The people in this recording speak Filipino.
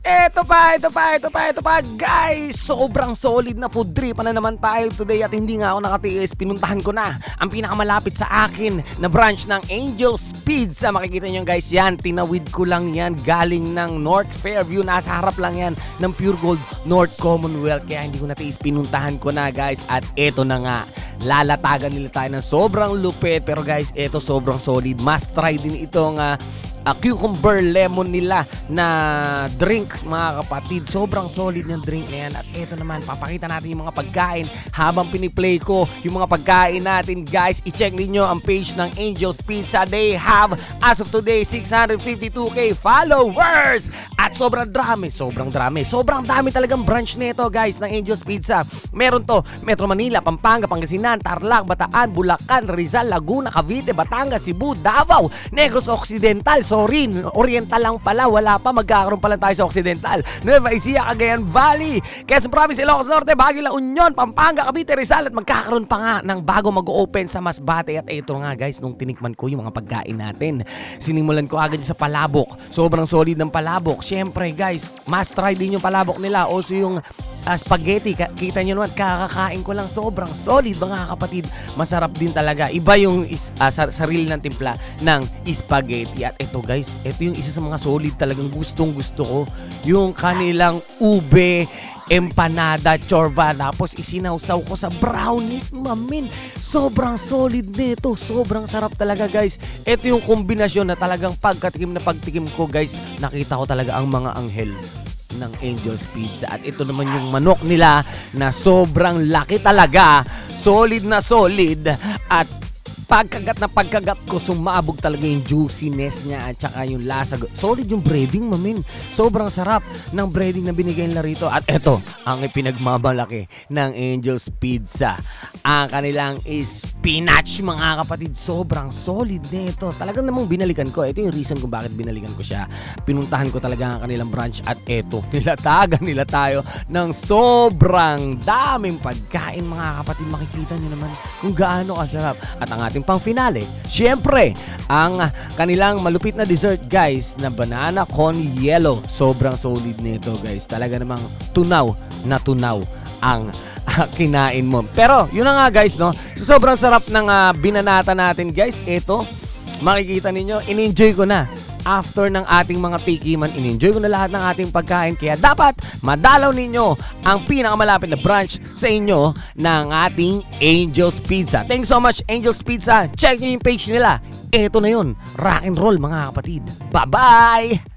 Ito pa, guys! Sobrang solid na food trip na naman tayo today at hindi nga ako nakatiis. Pinuntahan ko na ang pinakamalapit sa akin na branch ng Angel's Pizza. Makikita nyo guys yan, tinawid ko lang yan galing ng North Fairview. Nasa harap lang yan ng Pure Gold North Commonwealth. Kaya hindi ko natiis, pinuntahan ko na guys. At eto na nga, lalatagan nila tayo ng sobrang lupit. Pero guys, eto sobrang solid. Must try din itong cucumber lemon nila na drink mga kapatid. Sobrang solid ng drink na yan. At eto naman, papakita natin yung mga pagkain habang piniplay ko yung mga pagkain natin guys. I-check niyo ang page ng Angel's Pizza. They have as of today 652k followers. At sobrang dami talagang branch nito guys ng Angel's Pizza. Meron to Metro Manila, Pampanga, Pangasinan, Tarlac, Bataan, Bulacan, Rizal, Laguna, Cavite, Batangas, Cebu, Davao, Negros Occidental. Sorry, Oriental lang pala. Wala pa, magkakaroon pa lang tayo sa Occidental. Nueva Ecija, Cagayan Valley, Quezon Province, Ilocos Norte, Baguio, La Union, Pampanga, Cavite, Rizal. At magkakaroon pa nga ng bago mag-open sa Masbate. At ito nga guys, nung tinikman ko yung mga pagkain natin, sinimulan ko agad sa palabok. Sobrang solid ng palabok. Siyempre guys, must try din yung palabok nila. Also yung spaghetti, kita nyo naman, kakakain ko lang, sobrang solid mga kapatid. Masarap din talaga. Iba yung sarili ng timpla ng spaghetti. At ito guys, ito yung isa sa mga solid talagang gustong gusto ko. Yung kanilang ube empanada chorba, tapos isinawsaw ko sa brownies, mamin. Sobrang solid nito. Sobrang sarap talaga guys. Ito yung kombinasyon na talagang pagtikim ko guys, nakita ko talaga ang mga anghel ng Angel's Pizza. At ito naman yung manok nila na sobrang laki talaga. Solid na solid. At pagkagat ko, sumabog talaga yung juiciness niya at saka yung lasa. Solid yung breading, mamin. Sobrang sarap ng breading na binigay nila rito. At eto, ang ipinagmamalaki ng Angel's Pizza, ang kanilang spinach mga kapatid. Sobrang solid nito. Talagang namang binalikan ko. Ito yung reason kung bakit binalikan ko siya. Pinuntahan ko talaga ang kanilang branch. At eto, nilatagan nila tayo ng sobrang daming pagkain mga kapatid. Makikita nyo naman kung gaano kasarap. At ang ating pang finale, syempre, ang kanilang malupit na dessert guys na banana con yellow. Sobrang solid nito guys. Talaga namang tunaw na tunaw ang kinain mo. Pero yun na nga guys, no? So, sobrang sarap ng binanata natin guys. Ito, makikita ninyo, in-enjoy ko na. After ng ating mga tikiman, in-enjoy ko na lahat ng ating pagkain. Kaya dapat madalaw ninyo ang pinakamalapit na branch sa inyo ng ating Angel's Pizza. Thanks so much Angel's Pizza. Check nyo yung page nila. Eto na yun. Rock and roll mga kapatid. Bye-bye!